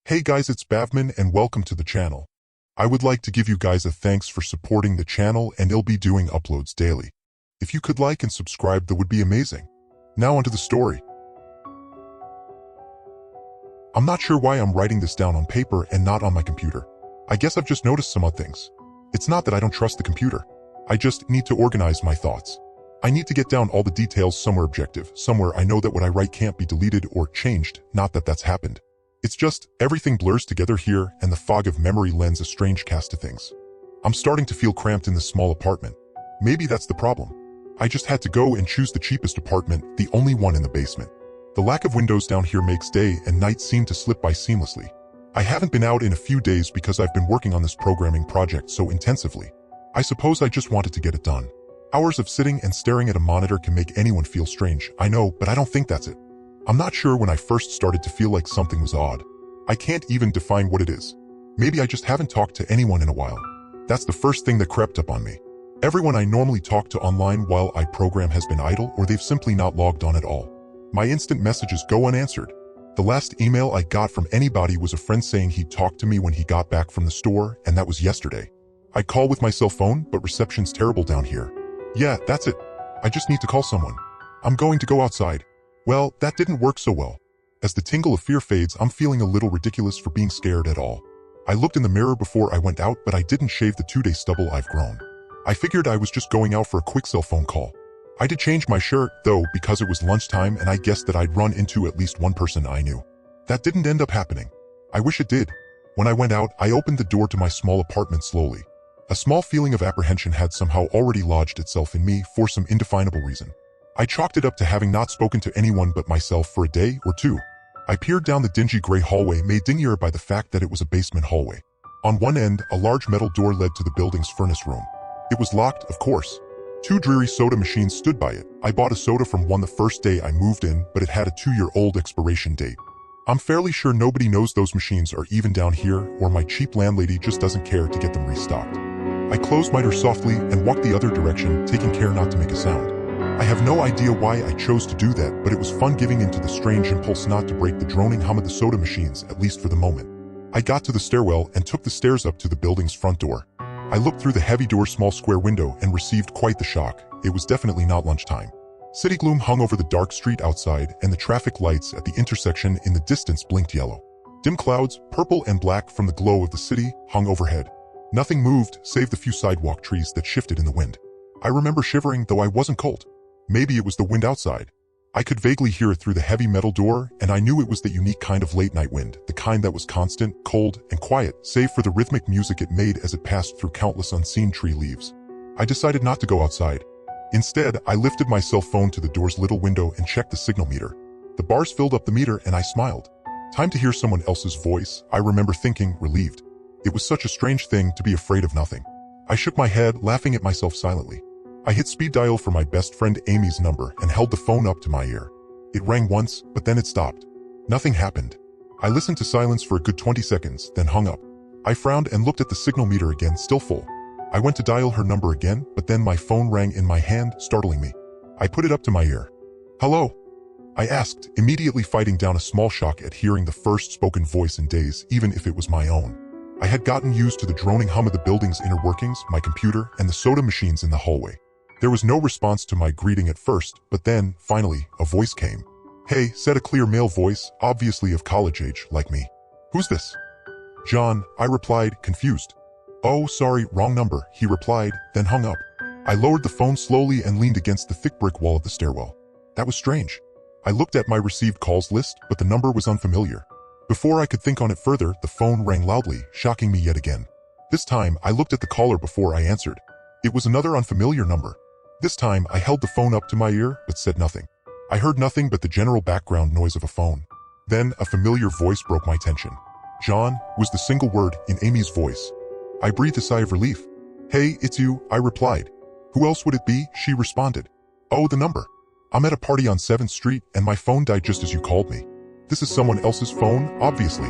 Hey guys, it's Bavman and welcome to the channel. I would like to give you guys a thanks for supporting the channel and I'll be doing uploads daily. If you could like and subscribe, that would be amazing. Now onto the story. I'm not sure why I'm writing this down on paper and not on my computer. I guess I've just noticed some odd things. It's not that I don't trust the computer. I just need to organize my thoughts. I need to get down all the details somewhere objective, somewhere I know that what I write can't be deleted or changed, not that that's happened. It's just, everything blurs together here and the fog of memory lends a strange cast to things. I'm starting to feel cramped in this small apartment. Maybe that's the problem. I just had to go and choose the cheapest apartment, the only one in the basement. The lack of windows down here makes day and night seem to slip by seamlessly. I haven't been out in a few days because I've been working on this programming project so intensively. I suppose I just wanted to get it done. Hours of sitting and staring at a monitor can make anyone feel strange, I know, but I don't think that's it. I'm not sure when I first started to feel like something was odd. I can't even define what it is. Maybe I just haven't talked to anyone in a while. That's the first thing that crept up on me. Everyone I normally talk to online while I program has been idle or they've simply not logged on at all. My instant messages go unanswered. The last email I got from anybody was a friend saying he'd talk to me when he got back from the store, and that was yesterday. I call with my cell phone, but reception's terrible down here. Yeah, that's it. I just need to call someone. I'm going to go outside. Well, that didn't work so well. As the tingle of fear fades, I'm feeling a little ridiculous for being scared at all. I looked in the mirror before I went out, but I didn't shave the 2-day stubble I've grown. I figured I was just going out for a quick cell phone call. I did change my shirt, though, because it was lunchtime and I guessed that I'd run into at least one person I knew. That didn't end up happening. I wish it did. When I went out, I opened the door to my small apartment slowly. A small feeling of apprehension had somehow already lodged itself in me for some indefinable reason. I chalked it up to having not spoken to anyone but myself for a day or two. I peered down the dingy gray hallway made dingier by the fact that it was a basement hallway. On one end, a large metal door led to the building's furnace room. It was locked, of course. 2 dreary soda machines stood by it. I bought a soda from one the first day I moved in, but it had a 2-year-old expiration date. I'm fairly sure nobody knows those machines are even down here, or my cheap landlady just doesn't care to get them restocked. I closed my door softly and walked the other direction, taking care not to make a sound. I have no idea why I chose to do that, but it was fun giving in to the strange impulse not to break the droning hum of the soda machines, at least for the moment. I got to the stairwell and took the stairs up to the building's front door. I looked through the heavy door's small square window and received quite the shock. It was definitely not lunchtime. City gloom hung over the dark street outside, and the traffic lights at the intersection in the distance blinked yellow. Dim clouds, purple and black from the glow of the city, hung overhead. Nothing moved, save the few sidewalk trees that shifted in the wind. I remember shivering, though I wasn't cold. Maybe it was the wind outside. I could vaguely hear it through the heavy metal door, and I knew it was the unique kind of late-night wind, the kind that was constant, cold, and quiet, save for the rhythmic music it made as it passed through countless unseen tree leaves. I decided not to go outside. Instead, I lifted my cell phone to the door's little window and checked the signal meter. The bars filled up the meter and I smiled. Time to hear someone else's voice, I remember thinking, relieved. It was such a strange thing to be afraid of nothing. I shook my head, laughing at myself silently. I hit speed dial for my best friend Amy's number and held the phone up to my ear. It rang once, but then it stopped. Nothing happened. I listened to silence for a good 20 seconds, then hung up. I frowned and looked at the signal meter again, still full. I went to dial her number again, but then my phone rang in my hand, startling me. I put it up to my ear. "Hello?" I asked, immediately fighting down a small shock at hearing the first spoken voice in days, even if it was my own. I had gotten used to the droning hum of the building's inner workings, my computer, and the soda machines in the hallway. There was no response to my greeting at first, but then, finally, a voice came. "Hey," said a clear male voice, obviously of college age, like me. "Who's this?" "John," I replied, confused. "Oh, sorry, wrong number," he replied, then hung up. I lowered the phone slowly and leaned against the thick brick wall of the stairwell. That was strange. I looked at my received calls list, but the number was unfamiliar. Before I could think on it further, the phone rang loudly, shocking me yet again. This time, I looked at the caller before I answered. It was another unfamiliar number. This time, I held the phone up to my ear, but said nothing. I heard nothing but the general background noise of a phone. Then, a familiar voice broke my tension. "John" was the single word in Amy's voice. I breathed a sigh of relief. "Hey, it's you," I replied. "Who else would it be?" she responded. "Oh, the number. I'm at a party on 7th Street, and my phone died just as you called me. This is someone else's phone, obviously."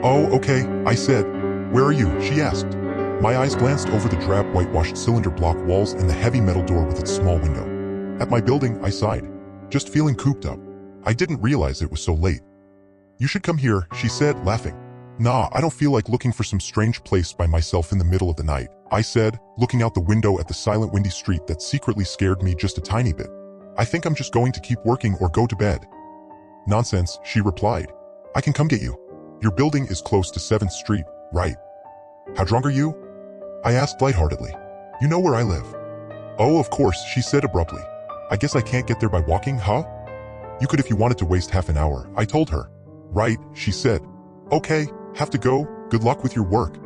"Oh, okay," I said. "Where are you?" she asked. My eyes glanced over the drab whitewashed cylinder block walls and the heavy metal door with its small window. "At my building," I sighed. "Just feeling cooped up. I didn't realize it was so late." "You should come here," she said, laughing. Nah, I don't feel like looking for some strange place by myself in the middle of the night, I said, looking out the window at the silent windy street that secretly scared me just a tiny bit. I think I'm just going to keep working or go to bed. Nonsense, she replied. I can come get you. Your building is close to 7th Street, right? How drunk are you? I asked lightheartedly. You know where I live. Oh, of course, she said abruptly. I guess I can't get there by walking, huh? You could if you wanted to waste half an hour, I told her. Right, she said. Okay, have to go, good luck with your work.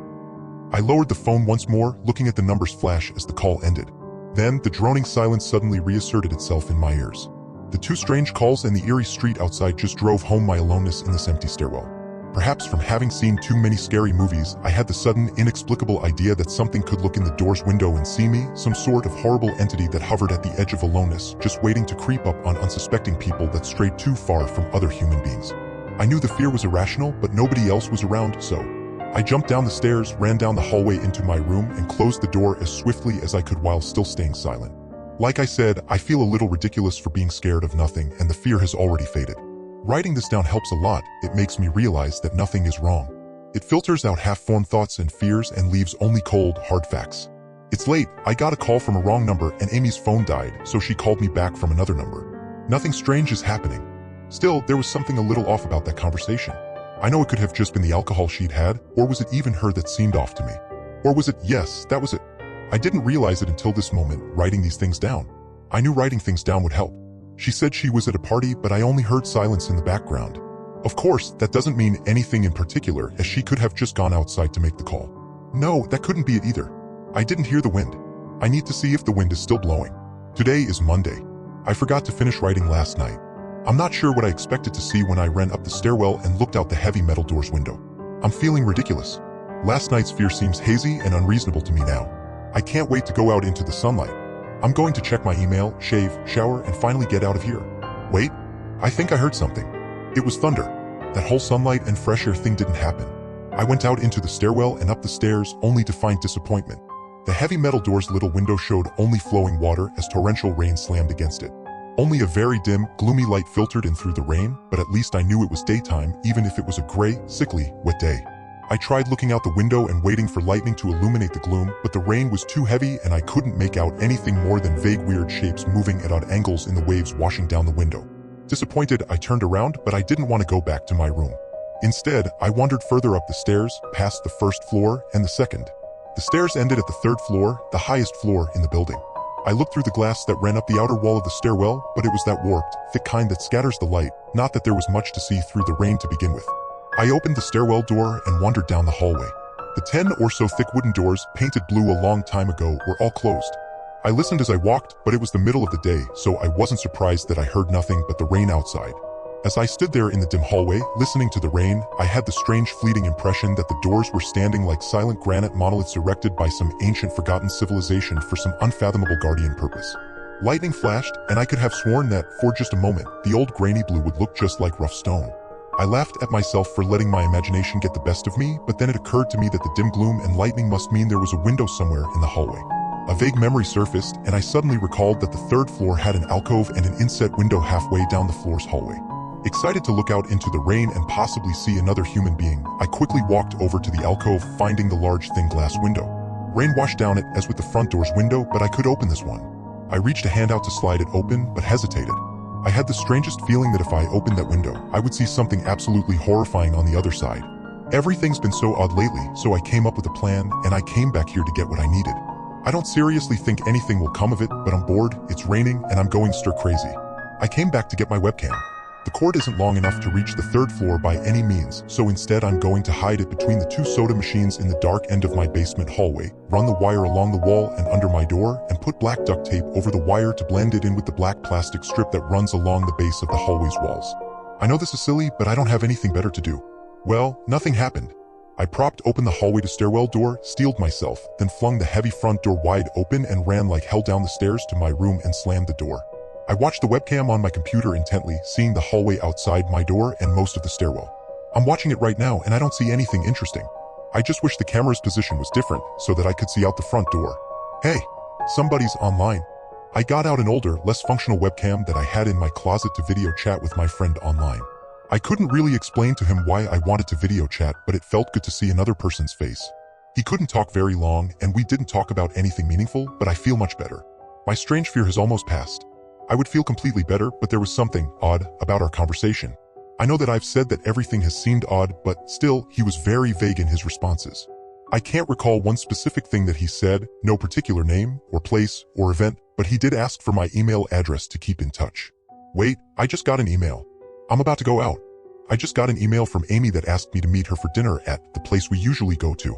I lowered the phone once more, looking at the numbers flash as the call ended. Then, the droning silence suddenly reasserted itself in my ears. The two strange calls and the eerie street outside just drove home my aloneness in this empty stairwell. Perhaps from having seen too many scary movies, I had the sudden, inexplicable idea that something could look in the door's window and see me, some sort of horrible entity that hovered at the edge of aloneness, just waiting to creep up on unsuspecting people that strayed too far from other human beings. I knew the fear was irrational, but nobody else was around, so I jumped down the stairs, ran down the hallway into my room, and closed the door as swiftly as I could while still staying silent. Like I said, I feel a little ridiculous for being scared of nothing, and the fear has already faded. Writing this down helps a lot. It makes me realize that nothing is wrong. It filters out half-formed thoughts and fears and leaves only cold, hard facts. It's late, I got a call from a wrong number and Amy's phone died, so she called me back from another number. Nothing strange is happening. Still, there was something a little off about that conversation. I know it could have just been the alcohol she'd had, or was it even her that seemed off to me? Or was it, yes, that was it. I didn't realize it until this moment, writing these things down. I knew writing things down would help. She said she was at a party, but I only heard silence in the background. Of course, that doesn't mean anything in particular, as she could have just gone outside to make the call. No, that couldn't be it either. I didn't hear the wind. I need to see if the wind is still blowing. Today is Monday. I forgot to finish writing last night. I'm not sure what I expected to see when I ran up the stairwell and looked out the heavy metal door's window. I'm feeling ridiculous. Last night's fear seems hazy and unreasonable to me now. I can't wait to go out into the sunlight. I'm going to check my email, shave, shower, and finally get out of here. Wait, I think I heard something. It was thunder. That whole sunlight and fresh air thing didn't happen. I went out into the stairwell and up the stairs only to find disappointment. The heavy metal door's little window showed only flowing water as torrential rain slammed against it. Only a very dim, gloomy light filtered in through the rain, but at least I knew it was daytime, even if it was a gray, sickly, wet day. I tried looking out the window and waiting for lightning to illuminate the gloom, but the rain was too heavy and I couldn't make out anything more than vague weird shapes moving at odd angles in the waves washing down the window. Disappointed, I turned around, but I didn't want to go back to my room. Instead, I wandered further up the stairs, past the first floor and the second. The stairs ended at the third floor, the highest floor in the building. I looked through the glass that ran up the outer wall of the stairwell, but it was that warped, thick kind that scatters the light, not that there was much to see through the rain to begin with. I opened the stairwell door and wandered down the hallway. The 10 or so thick wooden doors, painted blue a long time ago, were all closed. I listened as I walked, but it was the middle of the day, so I wasn't surprised that I heard nothing but the rain outside. As I stood there in the dim hallway, listening to the rain, I had the strange fleeting impression that the doors were standing like silent granite monoliths erected by some ancient forgotten civilization for some unfathomable guardian purpose. Lightning flashed, and I could have sworn that, for just a moment, the old grainy blue would look just like rough stone. I laughed at myself for letting my imagination get the best of me, but then it occurred to me that the dim gloom and lightning must mean there was a window somewhere in the hallway. A vague memory surfaced, and I suddenly recalled that the third floor had an alcove and an inset window halfway down the floor's hallway. Excited to look out into the rain and possibly see another human being, I quickly walked over to the alcove, finding the large thin glass window. Rain washed down it as with the front door's window, but I could open this one. I reached a hand out to slide it open, but hesitated. I had the strangest feeling that if I opened that window, I would see something absolutely horrifying on the other side. Everything's been so odd lately, so I came up with a plan, and I came back here to get what I needed. I don't seriously think anything will come of it, but I'm bored, it's raining, and I'm going stir crazy. I came back to get my webcam. The cord isn't long enough to reach the third floor by any means, so instead I'm going to hide it between the two soda machines in the dark end of my basement hallway, run the wire along the wall and under my door, and put black duct tape over the wire to blend it in with the black plastic strip that runs along the base of the hallway's walls. I know this is silly, but I don't have anything better to do. Well, nothing happened. I propped open the hallway to stairwell door, steeled myself, then flung the heavy front door wide open and ran like hell down the stairs to my room and slammed the door. I watched the webcam on my computer intently, seeing the hallway outside my door and most of the stairwell. I'm watching it right now and I don't see anything interesting. I just wish the camera's position was different so that I could see out the front door. Hey, somebody's online. I got out an older, less functional webcam that I had in my closet to video chat with my friend online. I couldn't really explain to him why I wanted to video chat, but it felt good to see another person's face. He couldn't talk very long, and we didn't talk about anything meaningful, but I feel much better. My strange fear has almost passed. I would feel completely better, but there was something odd about our conversation. I know that I've said that everything has seemed odd, but still, he was very vague in his responses. I can't recall one specific thing that he said, no particular name, or place, or event, but he did ask for my email address to keep in touch. Wait, I just got an email. I'm about to go out. I just got an email from Amy that asked me to meet her for dinner at the place we usually go to.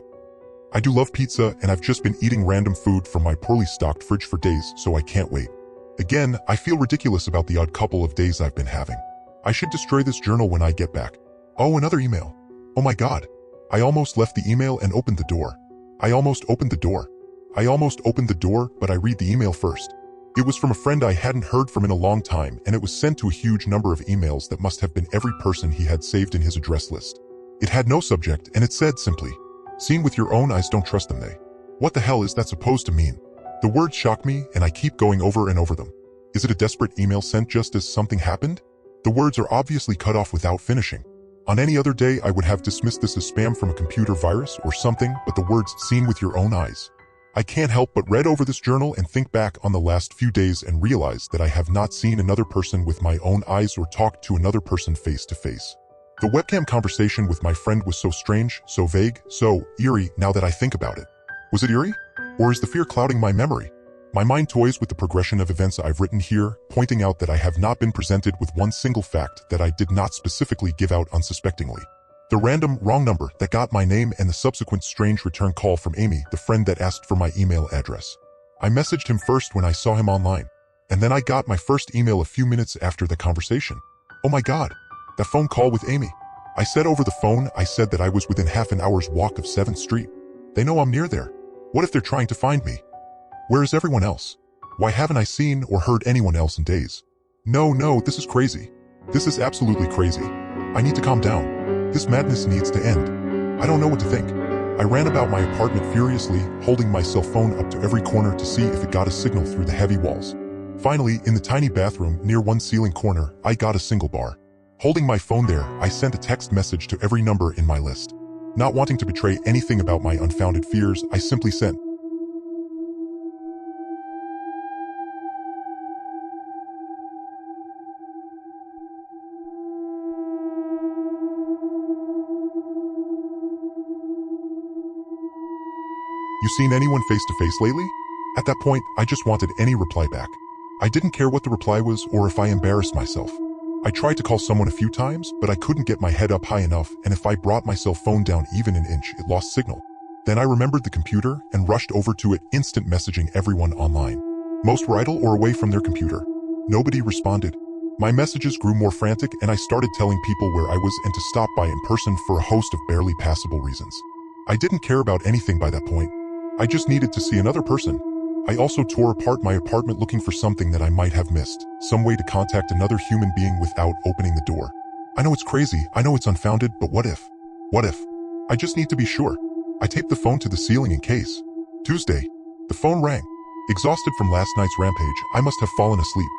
I do love pizza, and I've just been eating random food from my poorly stocked fridge for days, so I can't wait. Again, I feel ridiculous about the odd couple of days I've been having. I should destroy this journal when I get back. Oh, another email. Oh my god. I almost left the email and opened the door. I almost opened the door. I almost opened the door, but I read the email first. It was from a friend I hadn't heard from in a long time, and it was sent to a huge number of emails that must have been every person he had saved in his address list. It had no subject, and it said simply, "Seen with your own eyes, don't trust them, they." What the hell is that supposed to mean? The words shock me, and I keep going over and over them. Is it a desperate email sent just as something happened? The words are obviously cut off without finishing. On any other day, I would have dismissed this as spam from a computer virus or something, but the words "seen with your own eyes." I can't help but read over this journal and think back on the last few days and realize that I have not seen another person with my own eyes or talked to another person face to face. The webcam conversation with my friend was so strange, so vague, so eerie now that I think about it. Was it eerie? Or is the fear clouding my memory? My mind toys with the progression of events I've written here, pointing out that I have not been presented with one single fact that I did not specifically give out unsuspectingly. The random wrong number that got my name and the subsequent strange return call from Amy, the friend that asked for my email address. I messaged him first when I saw him online, and then I got my first email a few minutes after the conversation. Oh my god, that phone call with Amy. I said over the phone, I said that I was within half an hour's walk of 7th Street. They know I'm near there. What if they're trying to find me? Where is everyone else? Why haven't I seen or heard anyone else in days? No, this is crazy. This is absolutely crazy. I need to calm down. This madness needs to end. I don't know what to think. I ran about my apartment furiously, holding my cell phone up to every corner to see if it got a signal through the heavy walls. Finally, in the tiny bathroom near one ceiling corner, I got a single bar. Holding my phone there, I sent a text message to every number in my list. Not wanting to betray anything about my unfounded fears, I simply sent, "You seen anyone face to face lately?" At that point, I just wanted any reply back. I didn't care what the reply was or if I embarrassed myself. I tried to call someone a few times, but I couldn't get my head up high enough, and if I brought my cell phone down even an inch, it lost signal. Then I remembered the computer and rushed over to it, instant messaging everyone online. Most were idle or away from their computer. Nobody responded. My messages grew more frantic, and I started telling people where I was and to stop by in person for a host of barely passable reasons. I didn't care about anything by that point. I just needed to see another person. I also tore apart my apartment looking for something that I might have missed, some way to contact another human being without opening the door. I know it's crazy, I know it's unfounded, but what if? What if? I just need to be sure. I taped the phone to the ceiling in case. Tuesday. The phone rang. Exhausted from last night's rampage, I must have fallen asleep.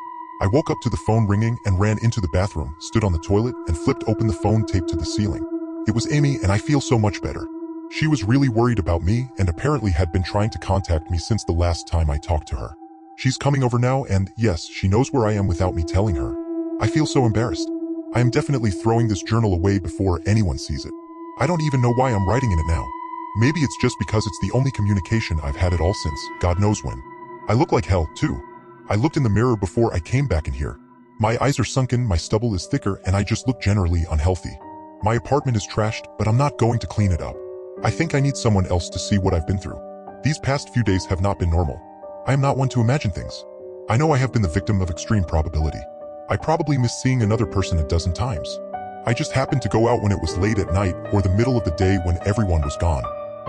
I woke up to the phone ringing and ran into the bathroom, stood on the toilet, and flipped open the phone taped to the ceiling. It was Amy, and I feel so much better. She was really worried about me and apparently had been trying to contact me since the last time I talked to her. She's coming over now and, yes, she knows where I am without me telling her. I feel so embarrassed. I am definitely throwing this journal away before anyone sees it. I don't even know why I'm writing in it now. Maybe it's just because it's the only communication I've had at all since, God knows when. I look like hell, too. I looked in the mirror before I came back in here. My eyes are sunken, my stubble is thicker, and I just look generally unhealthy. My apartment is trashed, but I'm not going to clean it up. I think I need someone else to see what I've been through. These past few days have not been normal. I am not one to imagine things. I know I have been the victim of extreme probability. I probably missed seeing another person a dozen times. I just happened to go out when it was late at night or the middle of the day when everyone was gone.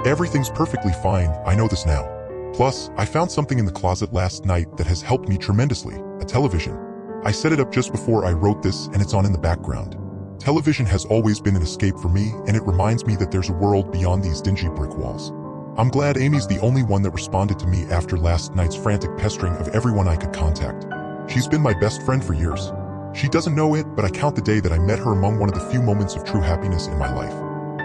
Everything's perfectly fine, I know this now. Plus, I found something in the closet last night that has helped me tremendously, a television. I set it up just before I wrote this and it's on in the background. Television has always been an escape for me, and it reminds me that there's a world beyond these dingy brick walls. I'm glad Amy's the only one that responded to me after last night's frantic pestering of everyone I could contact. She's been my best friend for years. She doesn't know it, but I count the day that I met her among one of the few moments of true happiness in my life.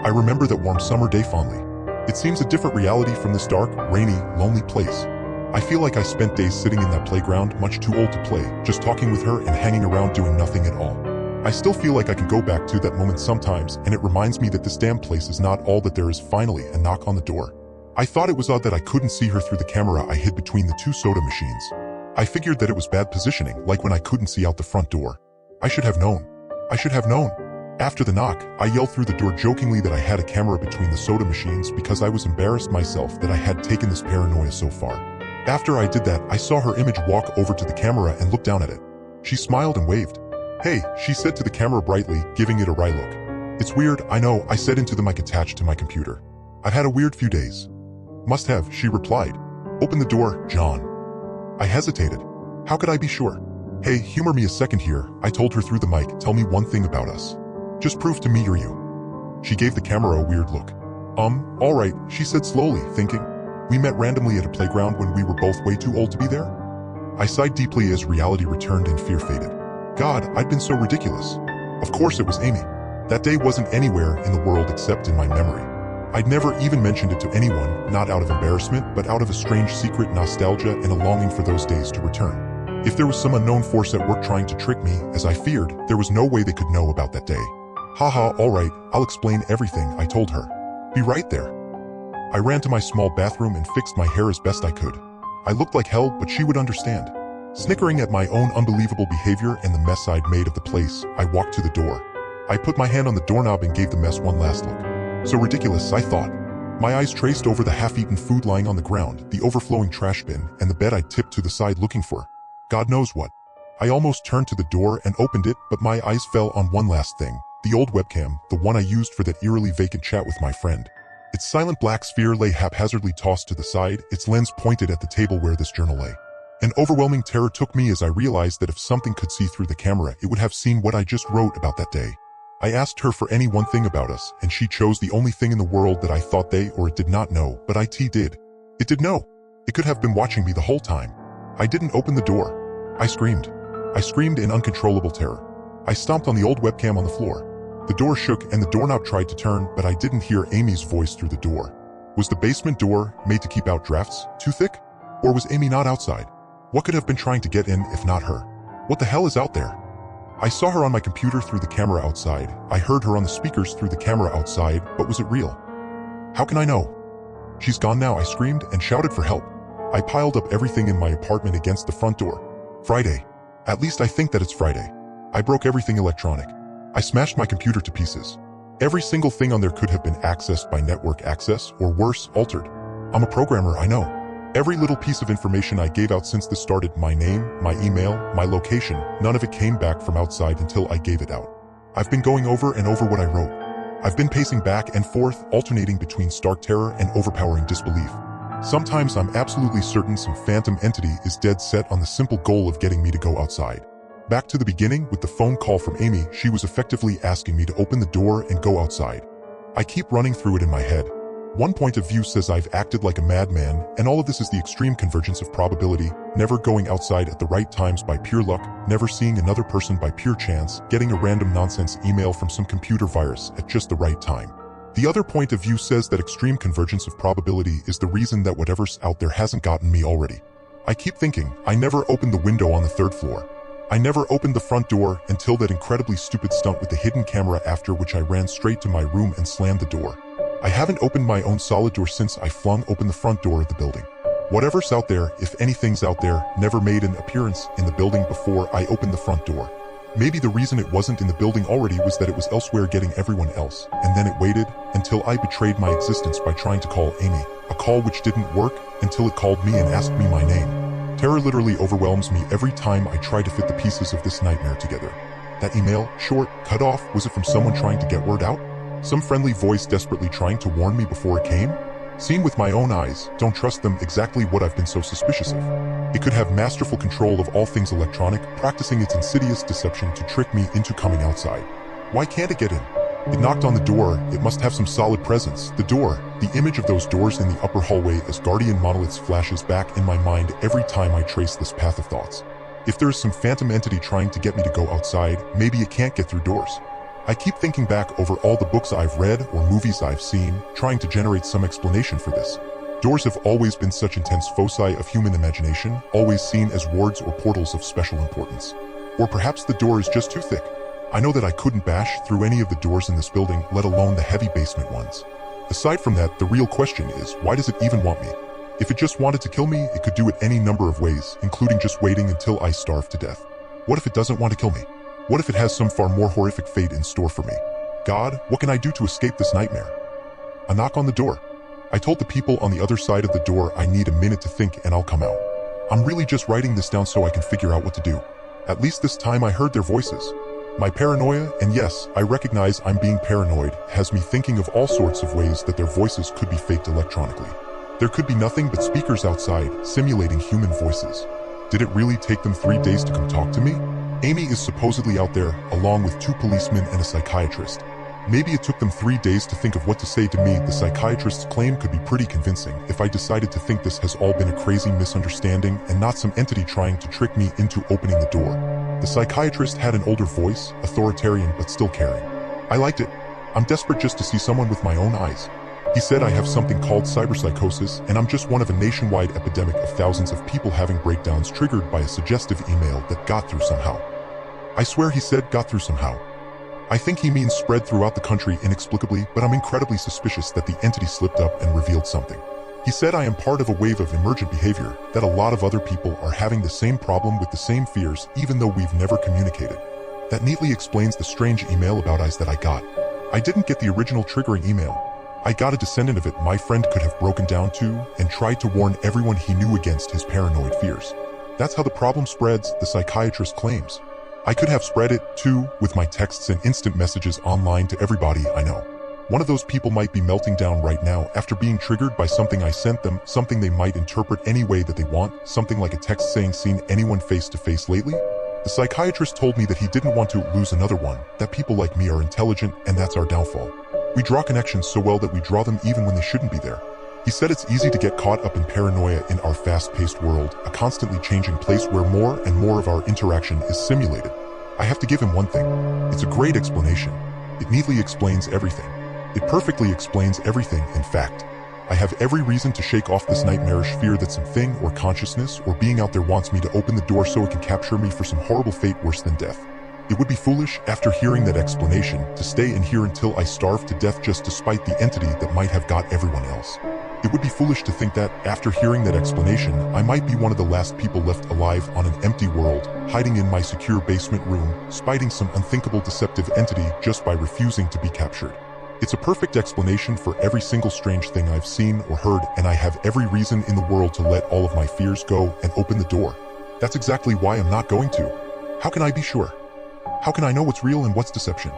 I remember that warm summer day fondly. It seems a different reality from this dark, rainy, lonely place. I feel like I spent days sitting in that playground, much too old to play, just talking with her and hanging around doing nothing at all. I still feel like I can go back to that moment sometimes, and it reminds me that this damn place is not all that there is. Finally, a knock on the door. I thought it was odd that I couldn't see her through the camera I hid between the two soda machines. I figured that it was bad positioning, like when I couldn't see out the front door. I should have known. I should have known. After the knock, I yelled through the door jokingly that I had a camera between the soda machines because I was embarrassed myself that I had taken this paranoia so far. After I did that, I saw her image walk over to the camera and look down at it. She smiled and waved. "Hey," she said to the camera brightly, giving it a wry look. "It's weird, I know," I said into the mic attached to my computer. "I've had a weird few days." "Must have," she replied. "Open the door, John." I hesitated. How could I be sure? "Hey, humor me a second here," I told her through the mic. "Tell me one thing about us. Just prove to me you're you." She gave the camera a weird look. All right," she said slowly, thinking. "We met randomly at a playground when we were both way too old to be there?" I sighed deeply as reality returned and fear faded. God, I'd been so ridiculous. Of course it was Amy. That day wasn't anywhere in the world except in my memory. I'd never even mentioned it to anyone, not out of embarrassment, but out of a strange secret nostalgia and a longing for those days to return. If there was some unknown force at work trying to trick me, as I feared, there was no way they could know about that day. "Haha, all right, I'll explain everything," I told her. "Be right there." I ran to my small bathroom and fixed my hair as best I could. I looked like hell, but she would understand. Snickering at my own unbelievable behavior and the mess I'd made of the place, I walked to the door. I put my hand on the doorknob and gave the mess one last look. So ridiculous, I thought. My eyes traced over the half-eaten food lying on the ground, the overflowing trash bin, and the bed I'd tipped to the side looking for God knows what. I almost turned to the door and opened it, but my eyes fell on one last thing. The old webcam, the one I used for that eerily vacant chat with my friend. Its silent black sphere lay haphazardly tossed to the side, its lens pointed at the table where this journal lay. An overwhelming terror took me as I realized that if something could see through the camera, it would have seen what I just wrote about that day. I asked her for any one thing about us, and she chose the only thing in the world that I thought they or it did not know, but it did. It did know. It could have been watching me the whole time. I didn't open the door. I screamed. I screamed in uncontrollable terror. I stomped on the old webcam on the floor. The door shook and the doorknob tried to turn, but I didn't hear Amy's voice through the door. Was the basement door, made to keep out drafts, too thick? Or was Amy not outside? What could have been trying to get in if not her? What the hell is out there? I saw her on my computer through the camera outside. I heard her on the speakers through the camera outside, but was it real? How can I know? "She's gone now," I screamed and shouted for help. I piled up everything in my apartment against the front door. Friday. At least I think that it's Friday. I broke everything electronic. I smashed my computer to pieces. Every single thing on there could have been accessed by network access, or worse, altered. I'm a programmer, I know. Every little piece of information I gave out since this started, my name, my email, my location, none of it came back from outside until I gave it out. I've been going over and over what I wrote. I've been pacing back and forth, alternating between stark terror and overpowering disbelief. Sometimes I'm absolutely certain some phantom entity is dead set on the simple goal of getting me to go outside. Back to the beginning, with the phone call from Amy, she was effectively asking me to open the door and go outside. I keep running through it in my head. One point of view says I've acted like a madman, and all of this is the extreme convergence of probability, never going outside at the right times by pure luck, never seeing another person by pure chance, getting a random nonsense email from some computer virus at just the right time. The other point of view says that extreme convergence of probability is the reason that whatever's out there hasn't gotten me already. I keep thinking, I never opened the window on the third floor. I never opened the front door until that incredibly stupid stunt with the hidden camera, after which I ran straight to my room and slammed the door. I haven't opened my own solid door since I flung open the front door of the building. Whatever's out there, if anything's out there, never made an appearance in the building before I opened the front door. Maybe the reason it wasn't in the building already was that it was elsewhere getting everyone else, and then it waited until I betrayed my existence by trying to call Amy, a call which didn't work until it called me and asked me my name. Terror literally overwhelms me every time I try to fit the pieces of this nightmare together. That email, short, cut off, was it from someone trying to get word out? Some friendly voice desperately trying to warn me before it came? Seen with my own eyes, don't trust them, exactly what I've been so suspicious of. It could have masterful control of all things electronic, practicing its insidious deception to trick me into coming outside. Why can't it get in? It knocked on the door, it must have some solid presence. The door, the image of those doors in the upper hallway as guardian monoliths flashes back in my mind every time I trace this path of thoughts. If there is some phantom entity trying to get me to go outside, maybe it can't get through doors. I keep thinking back over all the books I've read or movies I've seen, trying to generate some explanation for this. Doors have always been such intense foci of human imagination, always seen as wards or portals of special importance. Or perhaps the door is just too thick. I know that I couldn't bash through any of the doors in this building, let alone the heavy basement ones. Aside from that, the real question is, why does it even want me? If it just wanted to kill me, it could do it any number of ways, including just waiting until I starve to death. What if it doesn't want to kill me? What if it has some far more horrific fate in store for me? God, what can I do to escape this nightmare? A knock on the door. I told the people on the other side of the door I need a minute to think and I'll come out. I'm really just writing this down so I can figure out what to do. At least this time I heard their voices. My paranoia, and yes, I recognize I'm being paranoid, has me thinking of all sorts of ways that their voices could be faked electronically. There could be nothing but speakers outside, simulating human voices. Did it really take them 3 days to come talk to me? Amy is supposedly out there, along with 2 policemen and a psychiatrist. Maybe it took them 3 days to think of what to say to me. The psychiatrist's claim could be pretty convincing if I decided to think this has all been a crazy misunderstanding and not some entity trying to trick me into opening the door. The psychiatrist had an older voice, authoritarian but still caring. I liked it. I'm desperate just to see someone with my own eyes. He said I have something called psychosis, and I'm just one of a nationwide epidemic of thousands of people having breakdowns triggered by a suggestive email that got through somehow. I swear he said got through somehow. I think he means spread throughout the country inexplicably, but I'm incredibly suspicious that the entity slipped up and revealed something. He said I am part of a wave of emergent behavior, that a lot of other people are having the same problem with the same fears even though we've never communicated. That neatly explains the strange email about eyes that I got. I didn't get the original triggering email. I got a descendant of it my friend could have broken down to and tried to warn everyone he knew against his paranoid fears. That's how the problem spreads, the psychiatrist claims. I could have spread it, too, with my texts and instant messages online to everybody I know. One of those people might be melting down right now after being triggered by something I sent them, something they might interpret any way that they want, something like a text saying seen anyone face to face lately? The psychiatrist told me that he didn't want to lose another one, that people like me are intelligent and that's our downfall. We draw connections so well that we draw them even when they shouldn't be there. He said it's easy to get caught up in paranoia in our fast-paced world, a constantly changing place where more and more of our interaction is simulated. I have to give him one thing. It's a great explanation. It neatly explains everything. It perfectly explains everything, in fact. I have every reason to shake off this nightmarish fear that something or consciousness or being out there wants me to open the door so it can capture me for some horrible fate worse than death. It would be foolish, after hearing that explanation, to stay in here until I starve to death just to spite the entity that might have got everyone else. It would be foolish to think that, after hearing that explanation, I might be one of the last people left alive on an empty world, hiding in my secure basement room, spiting some unthinkable deceptive entity just by refusing to be captured. It's a perfect explanation for every single strange thing I've seen or heard, and I have every reason in the world to let all of my fears go and open the door. That's exactly why I'm not going to. How can I be sure? How can I know what's real and what's deception?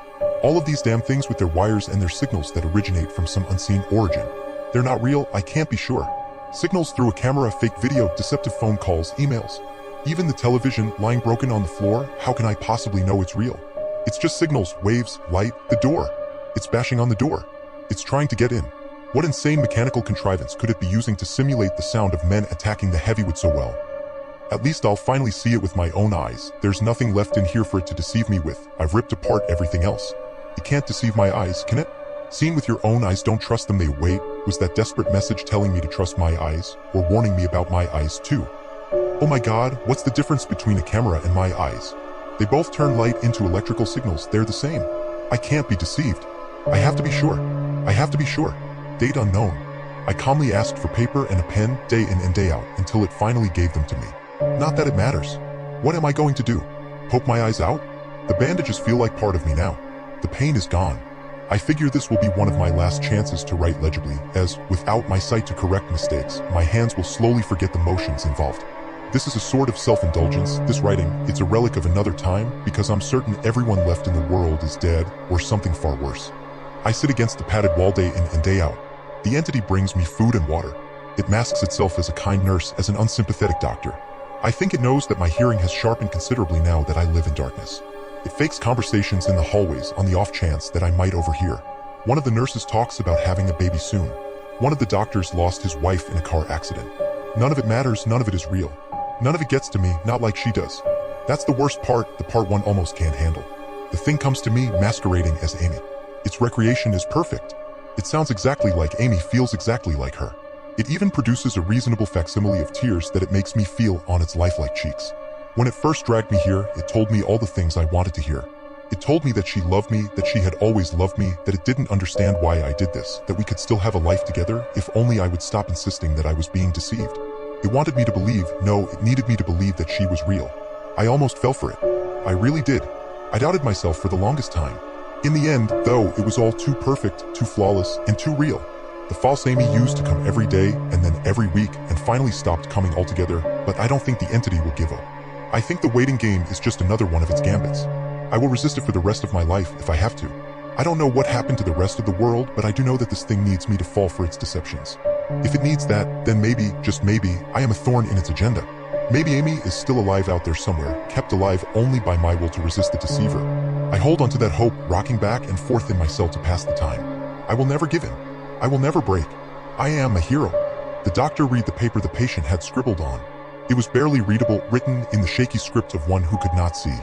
All of these damn things with their wires and their signals that originate from some unseen origin. They're not real, I can't be sure. Signals through a camera, fake video, deceptive phone calls, emails. Even the television lying broken on the floor, how can I possibly know it's real? It's just signals, waves, light, the door. It's bashing on the door. It's trying to get in. What insane mechanical contrivance could it be using to simulate the sound of men attacking the heavyweight so well? At least I'll finally see it with my own eyes. There's nothing left in here for it to deceive me with. I've ripped apart everything else. It can't deceive my eyes, can it? Seen with your own eyes, don't trust them, they wait. Was that desperate message telling me to trust my eyes, or warning me about my eyes too? Oh my God, what's the difference between a camera and my eyes? They both turn light into electrical signals, they're the same. I can't be deceived. I have to be sure. I have to be sure. Date unknown. I calmly asked for paper and a pen, day in and day out, until it finally gave them to me. Not that it matters. What am I going to do? Poke my eyes out? The bandages feel like part of me now. The pain is gone. I figure this will be one of my last chances to write legibly, as, without my sight to correct mistakes, my hands will slowly forget the motions involved. This is a sort of self-indulgence, this writing, it's a relic of another time, because I'm certain everyone left in the world is dead, or something far worse. I sit against the padded wall day in and day out. The entity brings me food and water. It masks itself as a kind nurse, as an unsympathetic doctor. I think it knows that my hearing has sharpened considerably now that I live in darkness. It fakes conversations in the hallways on the off chance that I might overhear. One of the nurses talks about having a baby soon. One of the doctors lost his wife in a car accident. None of it matters, none of it is real. None of it gets to me, not like she does. That's the worst part, the part one almost can't handle. The thing comes to me masquerading as Amy. Its recreation is perfect. It sounds exactly like Amy, feels exactly like her. It even produces a reasonable facsimile of tears that it makes me feel on its lifelike cheeks. When it first dragged me here, it told me all the things I wanted to hear. It told me that she loved me, that she had always loved me, that it didn't understand why I did this, that we could still have a life together if only I would stop insisting that I was being deceived. It wanted me to believe, no, it needed me to believe that she was real. I almost fell for it. I really did. I doubted myself for the longest time. In the end, though, it was all too perfect, too flawless, and too real. The false Amy used to come every day, and then every week, and finally stopped coming altogether, but I don't think the entity will give up. I think the waiting game is just another one of its gambits. I will resist it for the rest of my life if I have to. I don't know what happened to the rest of the world, but I do know that this thing needs me to fall for its deceptions. If it needs that, then maybe, just maybe, I am a thorn in its agenda. Maybe Amy is still alive out there somewhere, kept alive only by my will to resist the deceiver. I hold onto that hope, rocking back and forth in my cell to pass the time. I will never give in. I will never break. I am a hero. The doctor read the paper the patient had scribbled on. It was barely readable, written in the shaky script of one who could not see.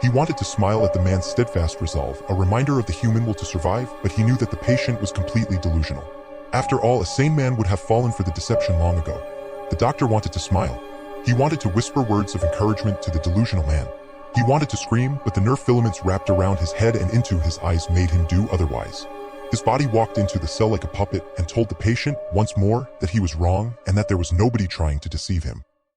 He wanted to smile at the man's steadfast resolve, a reminder of the human will to survive, but he knew that the patient was completely delusional. After all, a sane man would have fallen for the deception long ago. The doctor wanted to smile. He wanted to whisper words of encouragement to the delusional man. He wanted to scream, but the nerve filaments wrapped around his head and into his eyes made him do otherwise. His body walked into the cell like a puppet and told the patient once more that he was wrong and that there was nobody trying to deceive him.